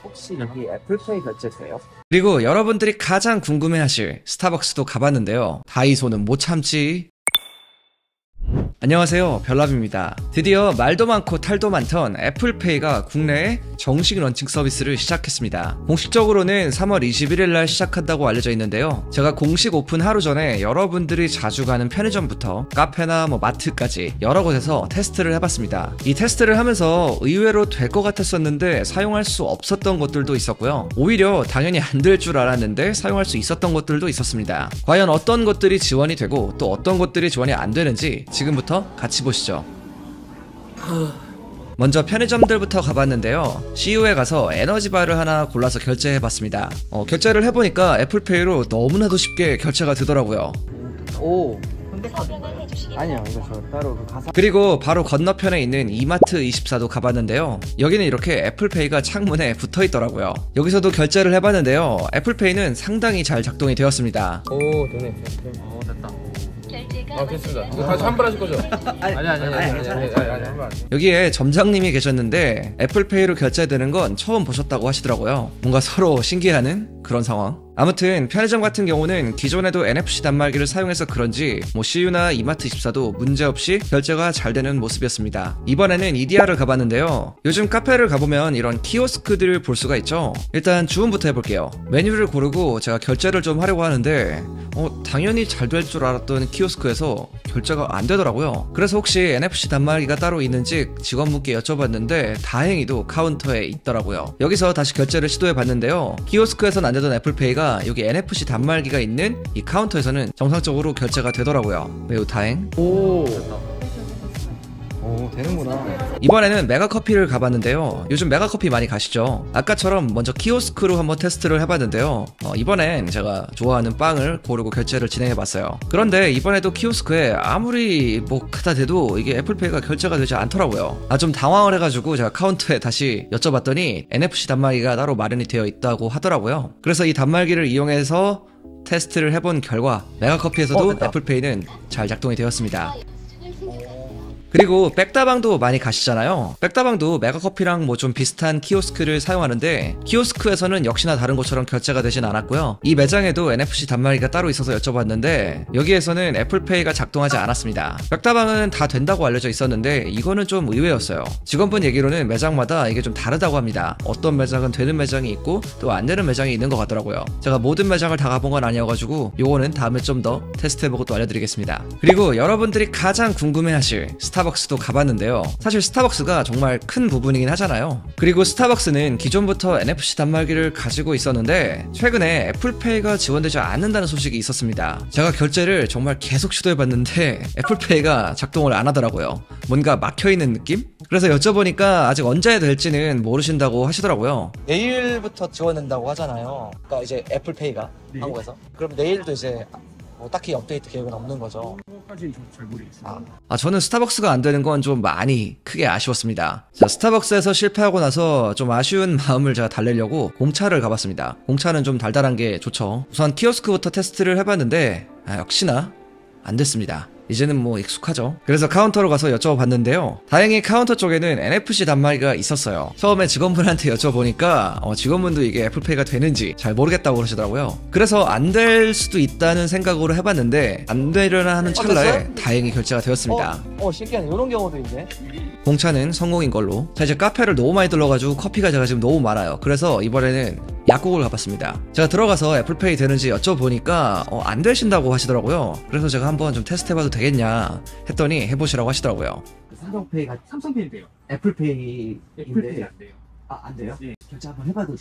혹시 여기 애플페이 결제돼요? 그리고 여러분들이 가장 궁금해하실 스타벅스도 가봤는데요. 다이소는 못 참지. 안녕하세요, 별남입니다. 드디어 말도 많고 탈도 많던 애플페이가 국내에 정식 런칭 서비스를 시작했습니다. 공식적으로는 3월 21일날 시작한다고 알려져 있는데요. 제가 공식 오픈 하루 전에 여러분들이 자주 가는 편의점부터 카페나 마트까지 여러 곳에서 테스트를 해봤습니다. 이 테스트를 하면서 의외로 될 것 같았었는데 사용할 수 없었던 것들도 있었고요. 오히려 당연히 안 될 줄 알았는데 사용할 수 있었던 것들도 있었습니다. 과연 어떤 것들이 지원이 되고 또 어떤 것들이 지원이 안 되는지 지금부터 같이 보시죠. 먼저 편의점들부터 가봤는데요. CU에 가서 에너지바를 하나 골라서 결제해봤습니다. 결제를 해보니까 애플페이로 너무나도 쉽게 결제가 되더라고요. 오, 아니요, 이거 저 따로 그 가사. 그리고 바로 건너편에 있는 이마트24도 가봤는데요. 여기는 이렇게 애플페이가 창문에 붙어있더라고요. 여기서도 결제를 해봤는데요. 애플페이는 상당히 잘 작동이 되었습니다. 오, 되네. 됐다. 됐습니다. 이거 다시 한 번 하실 거죠? 아니. 여기에 점장님이 계셨는데 애플페이로 결제되는 건 처음 보셨다고 하시더라고요. 뭔가 서로 신기해하는 그런 상황. 아무튼 편의점 같은 경우는 기존에도 NFC 단말기를 사용해서 그런지 CU나 이마트24도 문제없이 결제가 잘 되는 모습이었습니다. 이번에는 EDR을 가봤는데요. 요즘 카페를 가보면 이런 키오스크들을 볼 수가 있죠. 일단 주문부터 해볼게요. 메뉴를 고르고 제가 결제를 좀 하려고 하는데 당연히 잘 될 줄 알았던 키오스크에서 결제가 안 되더라고요. 그래서 혹시 NFC 단말기가 따로 있는지 직원분께 여쭤봤는데 다행히도 카운터에 있더라고요. 여기서 다시 결제를 시도해봤는데요. 키오스크에선 안 되던 애플페이가 여기 NFC 단말기가 있는 이 카운터에서는 정상적으로 결제가 되더라고요. 매우 다행. 오, 되는구나. 이번에는 메가커피를 가봤는데요. 요즘 메가커피 많이 가시죠? 아까처럼 먼저 키오스크로 한번 테스트를 해봤는데요. 이번엔 제가 좋아하는 빵을 고르고 결제를 진행해봤어요. 그런데 이번에도 키오스크에 아무리 갖다 대도 이게 애플페이가 결제가 되지 않더라고요. 좀 당황을 해가지고 제가 카운터에 다시 여쭤봤더니 NFC 단말기가 따로 마련이 되어 있다고 하더라고요. 그래서 이 단말기를 이용해서 테스트를 해본 결과 메가커피에서도 애플페이는 잘 작동이 되었습니다. 그리고 백다방도 많이 가시잖아요. 백다방도 메가커피랑 좀 비슷한 키오스크를 사용하는데 키오스크에서는 역시나 다른 것처럼 결제가 되진 않았고요. 이 매장에도 NFC 단말기가 따로 있어서 여쭤봤는데 여기에서는 애플페이가 작동하지 않았습니다. 백다방은 다 된다고 알려져 있었는데 이거는 좀 의외였어요. 직원분 얘기로는 매장마다 이게 좀 다르다고 합니다. 어떤 매장은 되는 매장이 있고 또 안 되는 매장이 있는 것 같더라고요. 제가 모든 매장을 다 가본 건 아니어가지고 요거는 다음에 좀 더 테스트해보고 또 알려드리겠습니다. 그리고 여러분들이 가장 궁금해하실 스타벅스도 가봤는데요. 사실 스타벅스가 정말 큰 부분이긴 하잖아요. 그리고 스타벅스는 기존부터 NFC 단말기를 가지고 있었는데 최근에 애플페이가 지원되지 않는다는 소식이 있었습니다. 제가 결제를 정말 계속 시도해봤는데 애플페이가 작동을 안 하더라고요. 뭔가 막혀있는 느낌? 그래서 여쭤보니까 아직 언제 될지는 모르신다고 하시더라고요. 내일부터 지원된다고 하잖아요. 그러니까 이제 애플페이가 한국에서. 그럼 내일도 이제 딱히 업데이트 계획은 없는 거죠. 까지는 잘 모르겠어요. 저는 스타벅스가 안 되는 건 좀 많이 크게 아쉬웠습니다. 자, 스타벅스에서 실패하고 나서 좀 아쉬운 마음을 제가 달래려고 공차를 가봤습니다. 공차는 좀 달달한 게 좋죠. 우선 키오스크부터 테스트를 해봤는데 역시나 안 됐습니다. 이제는 익숙하죠. 그래서 카운터로 가서 여쭤봤는데요. 다행히 카운터 쪽에는 NFC 단말기가 있었어요. 처음에 직원분한테 여쭤보니까 직원분도 이게 애플페이가 되는지 잘 모르겠다고 그러시더라고요. 그래서 안 될 수도 있다는 생각으로 해봤는데 안 되려나 하는 찰나에 다행히 결제가 되었습니다. 신기하네. 이런 경우도 있네. 공차는 성공인 걸로. 자, 이제 카페를 너무 많이 들러가지고 커피가 제가 지금 너무 많아요. 그래서 이번에는 약국을 가봤습니다. 제가 들어가서 애플페이 되는지 여쭤보니까 안 되신다고 하시더라고요. 그래서 제가 한번 좀 테스트해봐도 되겠냐 했더니 해보시라고 하시더라고요. 삼성페이가 삼성페이인데요. 애플페이인데 안 돼요. 안 돼요? 네. 결제 한번 해봐도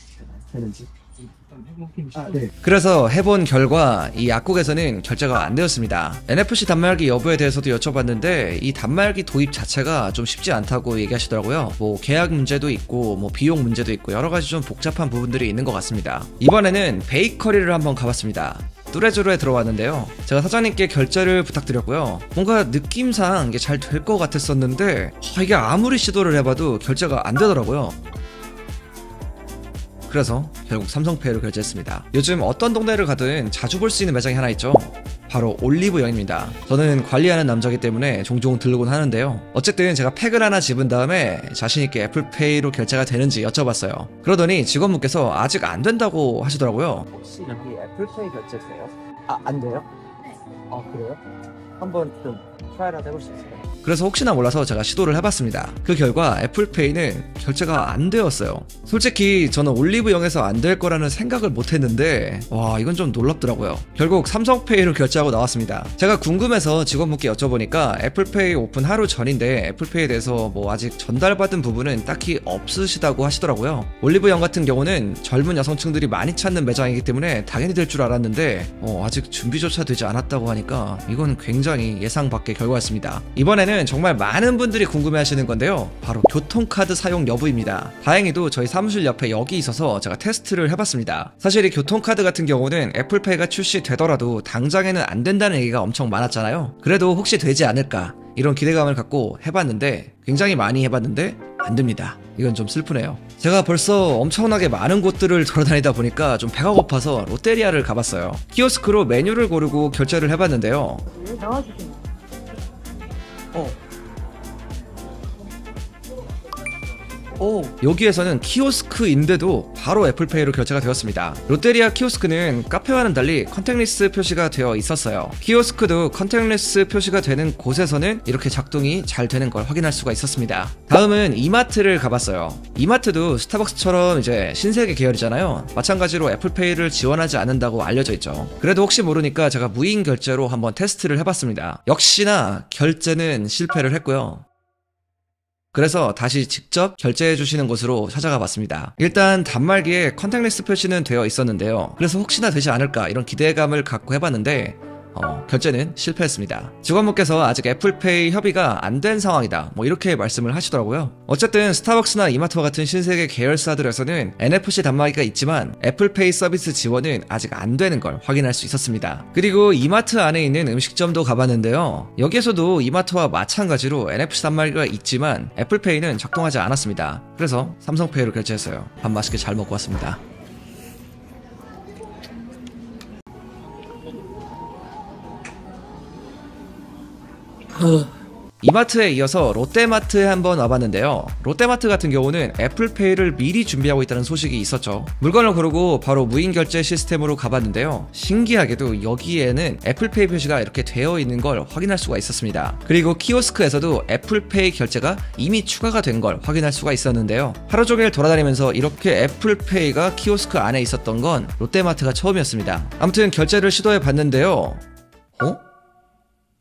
되는지. 일단 해보긴 네. 그래서 해본 결과 이 약국에서는 결제가 안 되었습니다. NFC 단말기 여부에 대해서도 여쭤봤는데 이 단말기 도입 자체가 좀 쉽지 않다고 얘기하시더라고요. 계약 문제도 있고 비용 문제도 있고 여러가지 좀 복잡한 부분들이 있는 것 같습니다. 이번에는 베이커리를 한번 가봤습니다. 뚜레쥬르에 들어왔는데요. 제가 사장님께 결제를 부탁드렸고요. 뭔가 느낌상 이게 잘 될 것 같았었는데 이게 아무리 시도를 해봐도 결제가 안 되더라고요. 그래서 결국 삼성페이로 결제했습니다. 요즘 어떤 동네를 가든 자주 볼 수 있는 매장이 하나 있죠. 바로 올리브영입니다. 저는 관리하는 남자이기 때문에 종종 들르곤 하는데요. 어쨌든 제가 팩을 하나 집은 다음에 자신있게 애플페이로 결제가 되는지 여쭤봤어요. 그러더니 직원분께서 아직 안 된다고 하시더라고요. 혹시 여기 애플페이 결제 돼요? 아, 안 돼요? 아, 그래요? 한번 좀 트라이라도 해볼 수 있어요? 그래서 혹시나 몰라서 제가 시도를 해봤습니다. 그 결과 애플페이는 결제가 안 되었어요. 솔직히 저는 올리브영에서 안 될 거라는 생각을 못했는데 와, 이건 좀 놀랍더라고요. 결국 삼성페이로 결제하고 나왔습니다. 제가 궁금해서 직원분께 여쭤보니까 애플페이 오픈 하루 전인데 애플페이에 대해서 뭐 아직 전달받은 부분은 딱히 없으시다고 하시더라고요. 올리브영 같은 경우는 젊은 여성층들이 많이 찾는 매장이기 때문에 당연히 될 줄 알았는데 아직 준비조차 되지 않았다고 하니까 이건 굉장히 예상 밖의 결과였습니다. 이번에는 정말 많은 분들이 궁금해하시는 건데요, 바로 교통카드 사용 여부입니다. 다행히도 저희 사무실 옆에 역이 있어서 제가 테스트를 해봤습니다. 사실 이 교통카드 같은 경우는 애플페이가 출시되더라도 당장에는 안 된다는 얘기가 엄청 많았잖아요. 그래도 혹시 되지 않을까 이런 기대감을 갖고 해봤는데, 굉장히 많이 해봤는데 안 됩니다. 이건 좀 슬프네요. 제가 벌써 엄청나게 많은 곳들을 돌아다니다 보니까 좀 배가 고파서 롯데리아를 가봤어요. 키오스크로 메뉴를 고르고 결제를 해봤는데요. 나와주세요. 여기에서는 키오스크인데도 바로 애플페이로 결제가 되었습니다. 롯데리아 키오스크는 카페와는 달리 컨택리스 표시가 되어 있었어요. 키오스크도 컨택리스 표시가 되는 곳에서는 이렇게 작동이 잘 되는 걸 확인할 수가 있었습니다. 다음은 이마트를 가봤어요. 이마트도 스타벅스처럼 이제 신세계 계열이잖아요. 마찬가지로 애플페이를 지원하지 않는다고 알려져 있죠. 그래도 혹시 모르니까 제가 무인 결제로 한번 테스트를 해봤습니다. 역시나 결제는 실패를 했고요. 그래서 다시 직접 결제해 주시는 곳으로 찾아가 봤습니다. 일단 단말기에 컨택리스 표시는 되어 있었는데요. 그래서 혹시나 되지 않을까 이런 기대감을 갖고 해봤는데 결제는 실패했습니다. 직원분께서 아직 애플페이 협의가 안 된 상황이다 뭐 이렇게 말씀을 하시더라고요. 어쨌든 스타벅스나 이마트와 같은 신세계 계열사들에서는 NFC 단말기가 있지만 애플페이 서비스 지원은 아직 안 되는 걸 확인할 수 있었습니다. 그리고 이마트 안에 있는 음식점도 가봤는데요, 여기에서도 이마트와 마찬가지로 NFC 단말기가 있지만 애플페이는 작동하지 않았습니다. 그래서 삼성페이로 결제했어요. 밥 맛있게 잘 먹고 왔습니다. 이마트에 이어서 롯데마트에 한번 와봤는데요, 롯데마트 같은 경우는 애플페이를 미리 준비하고 있다는 소식이 있었죠. 물건을 고르고 바로 무인 결제 시스템으로 가봤는데요, 신기하게도 여기에는 애플페이 표시가 이렇게 되어 있는 걸 확인할 수가 있었습니다. 그리고 키오스크에서도 애플페이 결제가 이미 추가가 된 걸 확인할 수가 있었는데요, 하루 종일 돌아다니면서 이렇게 애플페이가 키오스크 안에 있었던 건 롯데마트가 처음이었습니다. 아무튼 결제를 시도해 봤는데요,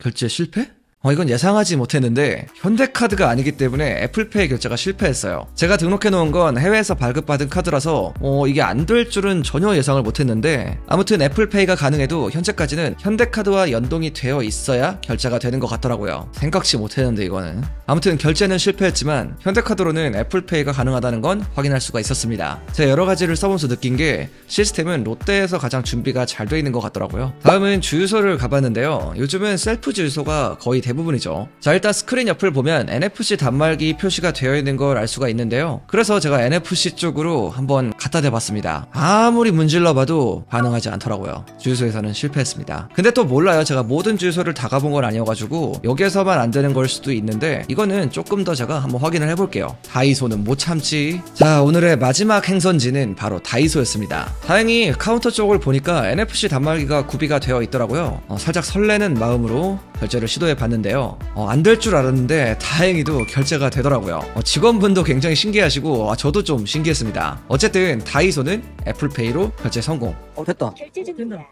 결제 실패? 이건 예상하지 못했는데 현대카드가 아니기 때문에 애플페이 결제가 실패했어요. 제가 등록해놓은 건 해외에서 발급받은 카드라서 이게 안 될 줄은 전혀 예상을 못했는데, 아무튼 애플페이가 가능해도 현재까지는 현대카드와 연동이 되어 있어야 결제가 되는 것 같더라고요. 생각지 못했는데 이거는. 아무튼 결제는 실패했지만 현대카드로는 애플페이가 가능하다는 건 확인할 수가 있었습니다. 제가 여러가지를 써보면서 느낀 게 시스템은 롯데에서 가장 준비가 잘 돼 있는 것 같더라고요. 다음은 주유소를 가봤는데요, 요즘은 셀프 주유소가 거의 대부분이죠. 자, 일단 스크린 옆을 보면 NFC 단말기 표시가 되어 있는 걸 알 수가 있는데요, 그래서 제가 NFC 쪽으로 한번 갖다 대봤습니다. 아무리 문질러봐도 반응하지 않더라고요. 주유소에서는 실패했습니다. 근데 또 몰라요, 제가 모든 주유소를 다 가본 건 아니어가지고 여기에서만 안 되는 걸 수도 있는데 이거는 조금 더 제가 한번 확인을 해볼게요. 다이소는 못 참지. 자, 오늘의 마지막 행선지는 바로 다이소였습니다. 다행히 카운터 쪽을 보니까 NFC 단말기가 구비가 되어 있더라고요. 살짝 설레는 마음으로 결제를 시도해 봤는데요, 안 될 줄 알았는데 다행히도 결제가 되더라고요. 직원분도 굉장히 신기하시고 저도 좀 신기했습니다. 어쨌든 다이소는 애플페이로 결제 성공. 됐다. 결제 중입니다.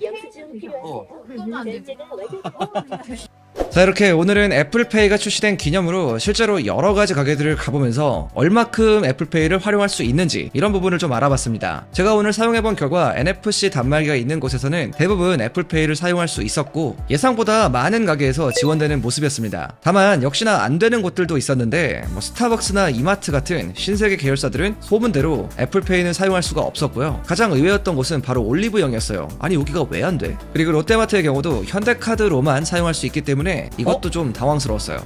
영수 증 필요하세요? 결제가 완료. 자, 이렇게 오늘은 애플페이가 출시된 기념으로 실제로 여러가지 가게들을 가보면서 얼마큼 애플페이를 활용할 수 있는지 이런 부분을 좀 알아봤습니다. 제가 오늘 사용해본 결과 NFC 단말기가 있는 곳에서는 대부분 애플페이를 사용할 수 있었고 예상보다 많은 가게에서 지원되는 모습이었습니다. 다만 역시나 안 되는 곳들도 있었는데 스타벅스나 이마트 같은 신세계 계열사들은 소문대로 애플페이는 사용할 수가 없었고요. 가장 의외였던 곳은 바로 올리브영이었어요. 아니 여기가 왜 안 돼? 그리고 롯데마트의 경우도 현대카드로만 사용할 수 있기 때문에 이것도 좀 당황스러웠어요.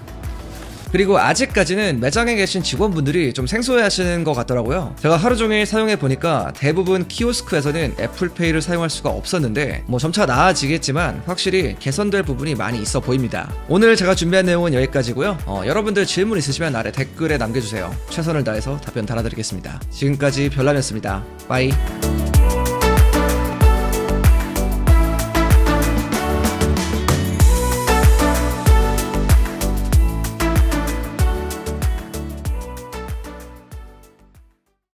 그리고 아직까지는 매장에 계신 직원분들이 좀 생소해하시는 것 같더라고요. 제가 하루 종일 사용해 보니까 대부분 키오스크에서는 애플페이를 사용할 수가 없었는데 뭐 점차 나아지겠지만 확실히 개선될 부분이 많이 있어 보입니다. 오늘 제가 준비한 내용은 여기까지고요. 여러분들 질문 있으시면 아래 댓글에 남겨주세요. 최선을 다해서 답변 달아드리겠습니다. 지금까지 별남이었습니다. 빠이.